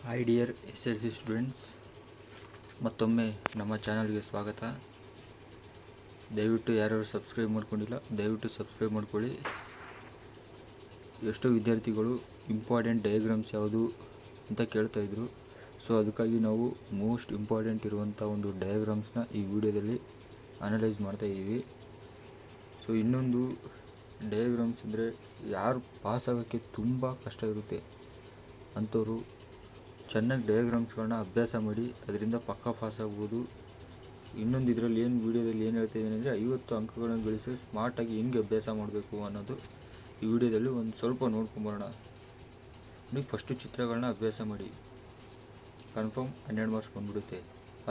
Hi dear SSLC students, ಮತ್ತೊಮ್ಮೆ ನಮ್ಮ ಚಾನಲ್ಗೆ ಸ್ವಾಗತ. ದಯವಿಟ್ಟು ಯಾರು ಸಬ್ಸ್ಕ್ರೈಬ್ ಮಾಡ್ಕೊಂಡಿಲ್ಲ ದಯವಿಟ್ಟು ಸಬ್ಸ್ಕ್ರೈಬ್ ಮಾಡ್ಕೊಳ್ಳಿ. ಎಷ್ಟೋ ವಿದ್ಯಾರ್ಥಿಗಳು ಇಂಪಾರ್ಟೆಂಟ್ ಡಯಾಗ್ರಾಮ್ಸ್ ಯಾವುದು ಅಂತ ಕೇಳ್ತಾಯಿದ್ರು. ಸೊ ಅದಕ್ಕಾಗಿ ನಾವು ಮೋಸ್ಟ್ ಇಂಪಾರ್ಟೆಂಟ್ ಇರುವಂಥ ಒಂದು ಡಯಾಗ್ರಾಮ್ಸ್ನ ಈ ವಿಡಿಯೋದಲ್ಲಿ ಅನಲೈಸ್ ಮಾಡ್ತಾಯಿದ್ದೀವಿ. ಸೊ ಇನ್ನೊಂದು ಡಯಾಗ್ರಾಮ್ಸ್ ಅಂದರೆ ಯಾರು ಪಾಸ್ ಆಗೋಕ್ಕೆ ತುಂಬ ಕಷ್ಟ ಇರುತ್ತೆ ಅಂಥವ್ರು ಚೆನ್ನಾಗಿ ಡಯಾಗ್ರಾಮ್ಸ್ಗಳನ್ನ ಅಭ್ಯಾಸ ಮಾಡಿ, ಅದರಿಂದ ಪಕ್ಕಾ ಪಾಸ್ ಆಗ್ಬೋದು. ಇನ್ನೊಂದು ಇದರಲ್ಲಿ ವಿಡಿಯೋದಲ್ಲಿ ಏನು ಹೇಳ್ತಾಯಿದ್ದೀನಿ ಅಂದರೆ 50 ಅಂಕಗಳನ್ನು ಗಳಿಸಿ ಸ್ಮಾರ್ಟಾಗಿ ಹೆಂಗೆ ಅಭ್ಯಾಸ ಮಾಡಬೇಕು ಅನ್ನೋದು ಈ ವಿಡಿಯೋದಲ್ಲಿ ಒಂದು ಸ್ವಲ್ಪ ನೋಡ್ಕೊಂಬರೋಣ. ನೀವು ಫಸ್ಟು ಚಿತ್ರಗಳನ್ನ ಅಭ್ಯಾಸ ಮಾಡಿ, ಕನ್ಫರ್ಮ್ 12 ಮಾರ್ಕ್ಸ್ ಬಂದ್ಬಿಡುತ್ತೆ.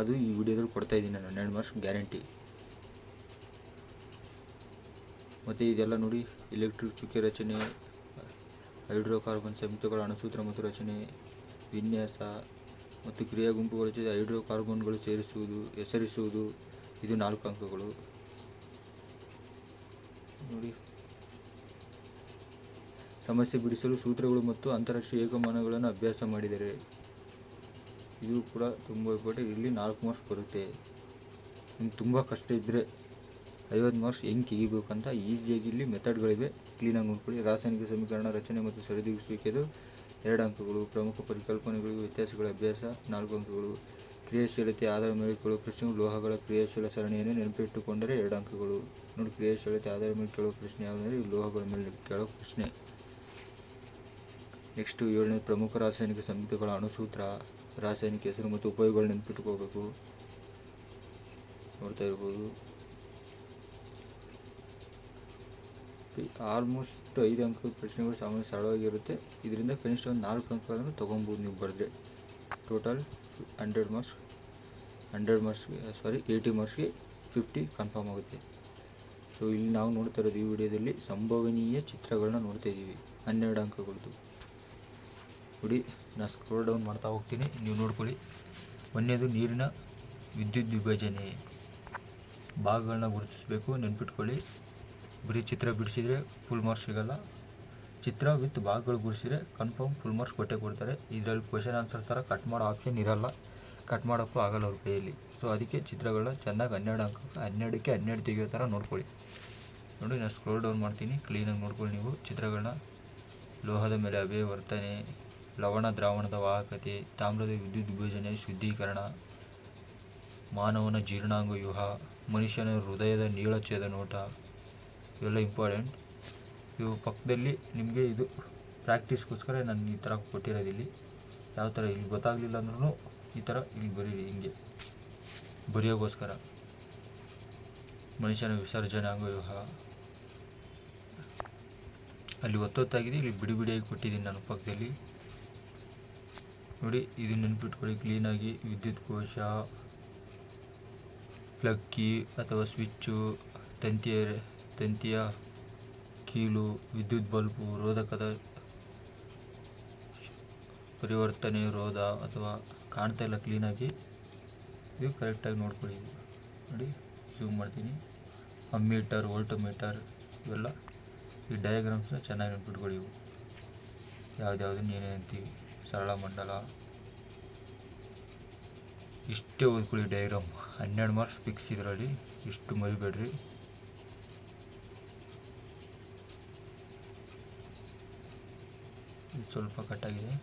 ಅದು ಈ ವಿಡಿಯೋದಲ್ಲಿ ಕೊಡ್ತಾಯಿದ್ದೀನಿ ನಾನು, 12 ಮಾರ್ಕ್ಸ್ ಗ್ಯಾರಂಟಿ. ಮತ್ತು ಇದೆಲ್ಲ ನೋಡಿ, ಎಲೆಕ್ಟ್ರಿಕ್ ಚುಕ್ಕೆ ರಚನೆ, ಹೈಡ್ರೋಕಾರ್ಬನ್ ಸಂಯುಕ್ತಗಳ ಅಣುಸೂತ್ರ ಮತ್ತು ರಚನೆ, ವಿನ್ಯಾಸ ಮತ್ತು ಕ್ರಿಯಾ ಗುಂಪುಗಳ ಜೊತೆ ಹೈಡ್ರೋಕಾರ್ಬನ್ಗಳು ಹೆಸರಿಸುವುದು. ಇದು 4 ಅಂಕಗಳು ನೋಡಿ. ಸಮಸ್ಯೆ ಬಿಡಿಸಲು ಸೂತ್ರಗಳು ಮತ್ತು ಅಂತಾರಾಷ್ಟ್ರೀಯ ಏಕಮಾನಗಳನ್ನು ಅಭ್ಯಾಸ ಮಾಡಿದರೆ ಇದು ಕೂಡ ತುಂಬ ಇಂಪಾರ್ಟೆಂಟ್. ಇಲ್ಲಿ 4 ಮಾರ್ಕ್ಸ್ ಬರುತ್ತೆ. ನಿಮ್ಗೆ ತುಂಬ ಕಷ್ಟ ಇದ್ದರೆ 50 ಮಾರ್ಕ್ಸ್ ಹೆಂಗೆ ತೆಗಿಬೇಕಂತ ಈಸಿಯಾಗಿ ಇಲ್ಲಿ ಮೆಥಡ್ಗಳಿವೆ, ಕ್ಲೀನಾಗಿ ನೋಡ್ಕೊಳ್ಳಿ. ರಾಸಾಯನಿಕ ಸಮೀಕರಣ ರಚನೆ ಮತ್ತು ಸರಿದೂಗಿಸುವಿಕೆದು 2 ಅಂಕಗಳು. ಪ್ರಮುಖ ಪರಿಕಲ್ಪನೆಗಳಿಗೂ ವ್ಯತ್ಯಾಸಗಳ ಅಭ್ಯಾಸ 4 ಅಂಕಗಳು. ಕ್ರಿಯಾಶೀಲತೆ ಆಧಾರದ ಮೇಲೆ ಕೇಳುವ ಪ್ರಶ್ನೆಗಳು, ಲೋಹಗಳ ಕ್ರಿಯಾಶೀಲ ಸರಣಿಯನ್ನು ನೆನಪಿಟ್ಟುಕೊಂಡರೆ 2 ಅಂಕಗಳು. ನೋಡಿ, ಕ್ರಿಯಾಶೀಲತೆ ಆಧಾರದ ಮೇಲೆ ಕೇಳುವ ಪ್ರಶ್ನೆ ಯಾವುದಂದರೆ ಲೋಹಗಳ ಮೇಲೆ ಕೇಳೋ ಪ್ರಶ್ನೆ. ನೆಕ್ಸ್ಟು 7ನೇ, ಪ್ರಮುಖ ರಾಸಾಯನಿಕ ಸಂಯುಕ್ತಗಳ ಅಣುಸೂತ್ರ, ರಾಸಾಯನಿಕ ಹೆಸರು ಮತ್ತು ಉಪಯೋಗಗಳು ನೆನಪಿಟ್ಕೋಬೇಕು. ನೋಡ್ತಾ ಇರ್ಬೋದು. ಆಲ್ಮೋಸ್ಟ್ 5 ಅಂಕದ ಪ್ರಶ್ನೆಗಳು ಸಾಮಾನ್ಯ ಸರಳವಾಗಿರುತ್ತೆ. ಇದರಿಂದ ಕನಿಷ್ಠ ಒಂದು 4 ಅಂಕಗಳನ್ನು ತೊಗೊಬೋದು ನೀವು ಬರೆದ್ರೆ. ಟೋಟಲ್ 80 ಮಾರ್ಕ್ಸ್ಗೆ 50 ಕನ್ಫರ್ಮ್ ಆಗುತ್ತೆ. ಸೊ ಇಲ್ಲಿ ನಾವು ನೋಡ್ತಾ ಇರೋದು ಈ ವಿಡಿಯೋದಲ್ಲಿ ಸಂಭವನೀಯ ಚಿತ್ರಗಳನ್ನ ನೋಡ್ತಾ ಇದ್ದೀವಿ, 12 ಅಂಕಗಳದ್ದು. ನೋಡಿ, ನಾನು ಸ್ಕ್ರೋಲ್ ಡೌನ್ ಮಾಡ್ತಾ ಹೋಗ್ತೀನಿ, ನೀವು ನೋಡ್ಕೊಳ್ಳಿ. ಒಂದನೇದು ನೀರಿನ ವಿದ್ಯುತ್ ವಿಭಜನೆ. ಭಾಗಗಳನ್ನ ಗುರುತಿಸಬೇಕು, ನೆನ್ಪಿಟ್ಕೊಳ್ಳಿ. ಬರೀ ಚಿತ್ರ ಬಿಡಿಸಿದರೆ ಫುಲ್ ಮಾರ್ಕ್ಸ್ ಸಿಗೋಲ್ಲ. ಚಿತ್ರ ವಿತ್ ಭಾಗಗಳು ಗುರುತಿಸಿದರೆ ಕನ್ಫರ್ಮ್ ಫುಲ್ ಮಾರ್ಕ್ಸ್ ಕೊಡ್ತಾರೆ. ಇದರಲ್ಲಿ ಕ್ವಶನ್ ಆನ್ಸರ್ ಥರ ಕಟ್ ಮಾಡೋ ಆಪ್ಷನ್ ಇರೋಲ್ಲ, ಕಟ್ ಮಾಡೋಕ್ಕೂ ಆಗೋಲ್ಲ ಅವ್ರ ಕೈಯಲ್ಲಿ. ಸೊ ಅದಕ್ಕೆ ಚಿತ್ರಗಳನ್ನ ಚೆನ್ನಾಗಿ 12 ಅಂಕಕ್ಕೆ 12ಕ್ಕೆ 12 ತೆಗಿಯೋ ಥರ ನೋಡ್ಕೊಳ್ಳಿ. ನೋಡಿ, ನಾನು ಸ್ಕ್ರೋಲ್ ಡೌನ್ ಮಾಡ್ತೀನಿ, ಕ್ಲೀನಾಗಿ ನೋಡ್ಕೊಳ್ಳಿ ನೀವು ಚಿತ್ರಗಳನ್ನ. ಲೋಹದ ಮೇಲೆ ಹಬೆಯ ವರ್ತನೆ, ಲವಣ ದ್ರಾವಣದ ವಾಹಕತೆ, ತಾಮ್ರದ ವಿದ್ಯುತ್ ವಿಭಜನೆ ಶುದ್ಧೀಕರಣ, ಮಾನವನ ಜೀರ್ಣಾಂಗ ವ್ಯೂಹ, ಮನುಷ್ಯನ ಹೃದಯದ ನೀಳಛೇದ ನೋಟ, ಇವೆಲ್ಲ ಇಂಪಾರ್ಟೆಂಟ್. ಇವು ಪಕ್ಕದಲ್ಲಿ ನಿಮಗೆ ಇದು ಪ್ರಾಕ್ಟೀಸ್ಗೋಸ್ಕರ ನಾನು ಈ ಥರ ಕೊಟ್ಟಿರೋದು. ಇಲ್ಲಿ ಯಾವ ಥರ ಇಲ್ಲಿ ಗೊತ್ತಾಗಲಿಲ್ಲ ಅಂದ್ರೂ ಈ ಥರ ಇಲ್ಲಿ ಬರೀರಿ, ಹಿಂಗೆ ಬರೆಯೋಗೋಸ್ಕರ. ಮನುಷ್ಯನ ವಿಸರ್ಜನಾಂಗ ವ್ಯೂಹ ಅಲ್ಲಿ ಒತ್ತೊತ್ತಾಗಿದೆ, ಇಲ್ಲಿ ಬಿಡಿ ಬಿಡಿಯಾಗಿ ಕೊಟ್ಟಿದ್ದೀನಿ ನಾನು ಪಕ್ಕದಲ್ಲಿ. ನೋಡಿ, ಇದು ನೆನ್ಪಿಟ್ಕೊಳ್ಳಿ ಕ್ಲೀನಾಗಿ. ವಿದ್ಯುತ್ ಕೋಶ, ಪ್ಲಗ್ ಕೀ ಅಥವಾ ಸ್ವಿಚ್ಚು, ತಂತಿಯ ಕೀಲು, ವಿದ್ಯುತ್ ಬಲ್ಬು, ರೋಧಕದ ಪರಿವರ್ತನೆ, ರೋಧ ಅಥವಾ ಕಾಣ್ತಾ ಇಲ್ಲ ಕ್ಲೀನಾಗಿ, ಇದು ಕರೆಕ್ಟಾಗಿ ನೋಡ್ಕೊಳ್ಳಿ. ನೋಡಿ, ಝೂಮ್ ಮಾಡ್ತೀನಿ. ಅಮ್ಮೀಟರ್, ವೋಲ್ಟೋಮೀಟರ್, ಇವೆಲ್ಲ ಈ ಡಯಾಗ್ರಾಮ್ಸ್ನ ಚೆನ್ನಾಗಿ ನೆನ್ಪಿಟ್ಕೊಳ್ಳಿ. ಇವು ಯಾವುದ್ಯಾವುದನ್ನು ಏನೇ ಅಂತೀವಿ, ಸರಳ ಮಂಡಲ, ಇಷ್ಟೇ ಓದ್ಕೊಳ್ಳಿ ಡಯಾಗ್ರಾಮ್. 12 ಮಾರ್ಕ್ಸ್ ಫಿಕ್ಸ್ ಇದರಲ್ಲಿ, ಇಷ್ಟು ಮರಿಬೇಡ್ರಿ. ಇದು ಸ್ವಲ್ಪ ಕಟ್ಟಾಗಿದೆ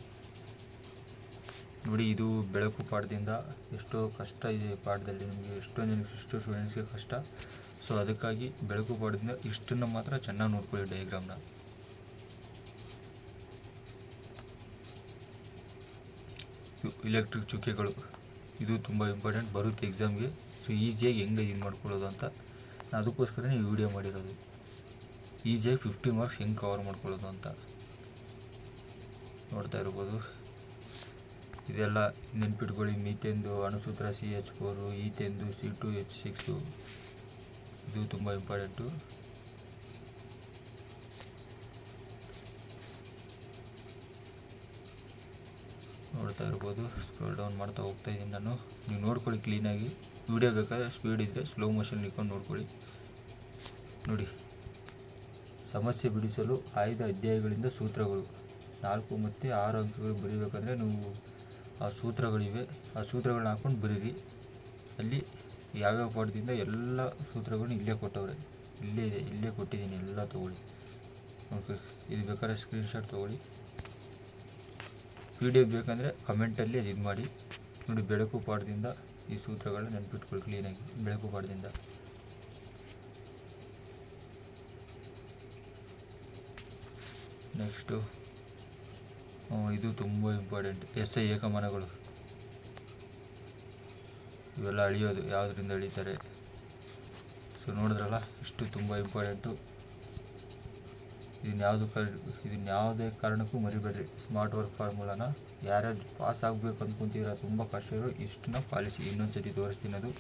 ನೋಡಿ. ಇದು ಬೆಳಕು ಪಾಠದಿಂದ ಎಷ್ಟೋ ಕಷ್ಟ ಇದೆ ಪಾಠದಲ್ಲಿ, ನಿಮಗೆ ಎಷ್ಟೋ ಸ್ಟೂಡೆಂಟ್ಸ್ಗೆ ಕಷ್ಟ. ಸೊ ಅದಕ್ಕಾಗಿ ಬೆಳಕು ಪಾಠದಿಂದ ಇಷ್ಟನ್ನು ಮಾತ್ರ ಚೆನ್ನಾಗಿ ನೋಡ್ಕೊಳ್ಳಿ ಡಯಾಗ್ರಾಮ್ನ. ಎಲೆಕ್ಟ್ರಿಕ್ ಚುಕ್ಕೆಗಳು, ಇದು ತುಂಬ ಇಂಪಾರ್ಟೆಂಟ್, ಬರುತ್ತೆ ಎಕ್ಸಾಮ್ಗೆ. ಸೊ ಈಸಿಯಾಗಿ ಹೆಂಗೆ ಇದು ಮಾಡ್ಕೊಳ್ಳೋದು ಅಂತ ನಾನು ಅದಕ್ಕೋಸ್ಕರ ಈ ವಿಡಿಯೋ ಮಾಡಿರೋದು. ಈಸಿಯಾಗಿ 50 ಮಾರ್ಕ್ಸ್ ಹೆಂಗೆ ಕವರ್ ಮಾಡ್ಕೊಳ್ಳೋದು ಅಂತ ನೋಡ್ತಾ ಇರ್ಬೋದು. ಇದೆಲ್ಲ ನೆನ್ಪಿಟ್ಕೊಳ್ಳಿ. ಮೀಥೇನ್ದು ಅಣುಸೂತ್ರ CH4, ಈಥೇನ್ದು C2H6, ಇದು ತುಂಬ ಇಂಪಾರ್ಟೆಂಟು. ನೋಡ್ತಾ ಇರ್ಬೋದು, ಸ್ಕ್ರೋಲ್ ಡೌನ್ ಮಾಡ್ತಾ ಹೋಗ್ತಾ ಇದ್ದೀನಿ ನಾನು, ನೀವು ನೋಡ್ಕೊಳ್ಳಿ ಕ್ಲೀನಾಗಿ. ವಿಡಿಯೋ ಬೇಕಾದರೆ ಸ್ಪೀಡ್ ಇದ್ದರೆ ಸ್ಲೋ ಮೋಷನ್ ಇಟ್ಕೊಂಡು ನೋಡ್ಕೊಳ್ಳಿ. ನೋಡಿ, ಸಮಸ್ಯೆ ಬಿಡಿಸಲು ಆಯ್ದ ಅಧ್ಯಾಯಗಳಿಂದ ಸೂತ್ರಗಳು 4 ಮತ್ತು 6 ಅಂಕಗಳು ಬರೀಬೇಕಂದ್ರೆ ನೀವು ಆ ಸೂತ್ರಗಳಿವೆ, ಆ ಸೂತ್ರಗಳನ್ನ ಹಾಕ್ಕೊಂಡು ಬರೀರಿ. ಅಲ್ಲಿ ಯಾವ್ಯಾವ ಪಾಠದಿಂದ ಎಲ್ಲ ಸೂತ್ರಗಳನ್ನ ಇಲ್ಲೇ ಕೊಟ್ಟವ್ರೆ, ಇಲ್ಲೇ ಇದೆ, ಇಲ್ಲೇ ಕೊಟ್ಟಿದ್ದೀನಿ, ಎಲ್ಲ ತೊಗೊಳ್ಳಿ. ಓಕೆ, ಇದು ಬೇಕಾದ್ರೆ ಸ್ಕ್ರೀನ್ಶಾಟ್ ತೊಗೊಳ್ಳಿ. PDF ಬೇಕಂದರೆ ಕಮೆಂಟಲ್ಲಿ ಅದು ಇದು ಮಾಡಿ ನೋಡಿ. ಬೆಳಕು ಪಾಠದಿಂದ ಈ ಸೂತ್ರಗಳನ್ನ ನೆನ್ಪಿಟ್ಕೊಳ್ಳಿ ಕ್ಲೀನಾಗಿ, ಬೆಳಕು ಪಾಠದಿಂದ. ನೆಕ್ಸ್ಟು ಇದು ತುಂಬ ಇಂಪಾರ್ಟೆಂಟ್, SI ಏಕಮಾನಗಳು ಇವೆಲ್ಲ ಅಳಿಯೋದು, ಯಾವುದರಿಂದ ಅಳಿತಾರೆ. ಸೊ ನೋಡಿದ್ರಲ್ಲ, ಇಷ್ಟು ತುಂಬ ಇಂಪಾರ್ಟೆಂಟು. ಇದನ್ನ ಯಾವುದೇ ಕಾರಣಕ್ಕೂ ಮರಿಬೇಡ್ರಿ. ಸ್ಮಾರ್ಟ್ ವರ್ಕ್ ಫಾರ್ಮುಲಾನ ಯಾರ್ಯಾರು ಪಾಸ್ ಆಗಬೇಕು ಅಂದ್ಕೊಂತೀರ, ತುಂಬ ಕಷ್ಟ ಇರೋ ಇಷ್ಟನ್ನ ಪಾಲಿಸಿ. ಇನ್ನೊಂದು ಸತಿ ತೋರಿಸ್ತೀನಿ, ಅದು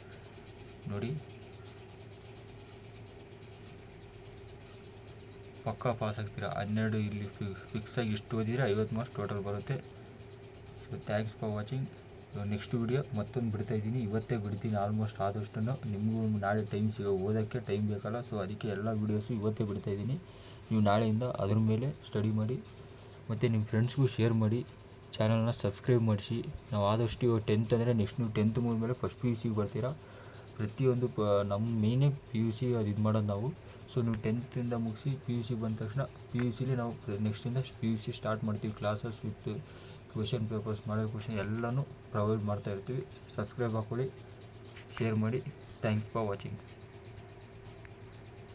ನೋಡಿ, ಪಕ್ಕಾ ಪಾಸ್ ಆಗ್ತೀರಾ. 12 ಇಲ್ಲಿ ಫಿಕ್ಸಾಗಿ ಇಷ್ಟು ಓದಿದ್ರೆ 50 ಮಾರ್ಕ್ಸ್ ಟೋಟಲ್ ಬರುತ್ತೆ. So thanks for watching. Next video ಮತ್ತೊಂದು ಬಿಡ್ತಾಯಿದ್ದೀನಿ, ಇವತ್ತೇ ಬಿಡ್ತೀನಿ ಆಲ್ಮೋಸ್ಟ್. ಆದಷ್ಟು ನಿಮಗೂ ನಾಳೆ ಟೈಮ್ ಓದೋಕ್ಕೆ ಟೈಮ್ ಬೇಕಲ್ಲ, ಸೊ ಅದಕ್ಕೆ ಎಲ್ಲ ವೀಡಿಯೋಸು ಇವತ್ತೇ ಬಿಡ್ತಾಯಿದ್ದೀನಿ. ನೀವು ನಾಳೆಯಿಂದ ಅದ್ರ ಮೇಲೆ ಸ್ಟಡಿ ಮಾಡಿ, ಮತ್ತು ನಿಮ್ಮ ಫ್ರೆಂಡ್ಸ್ಗೂ ಶೇರ್ ಮಾಡಿ, ಚಾನಲ್ನ ಸಬ್ಸ್ಕ್ರೈಬ್ ಮಾಡಿಸಿ. ನಾವು ಆದಷ್ಟು ಇವಾಗ 10th ಅಂದರೆ ನೆಕ್ಸ್ಟ್ ನೀವು 10th ಮುಗಿದ್ಮೇಲೆ ಫಸ್ಟ್ PUCಗೆ ಬರ್ತೀರಾ. ಪ್ರತಿಯೊಂದು ನಮ್ಮ ಮೇಯ್ನೇ PUC ಅದು ಇದು ಮಾಡೋದು ನಾವು. ಸೊ ನೀವು 10th ಮುಗಿಸಿ PUC ಬಂದ ತಕ್ಷಣ PUCಲಿ ನಾವು ನೆಕ್ಸ್ಟಿಂದ PUC ಸ್ಟಾರ್ಟ್ ಮಾಡ್ತೀವಿ. Classes with question papers, model question ಎಲ್ಲನೂ ಪ್ರೊವೈಡ್ ಮಾಡ್ತಾಯಿರ್ತೀವಿ. ಸಬ್ಸ್ಕ್ರೈಬ್ ಹಾಕ್ಕೊಳ್ಳಿ, ಶೇರ್ ಮಾಡಿ. Thanks for watching.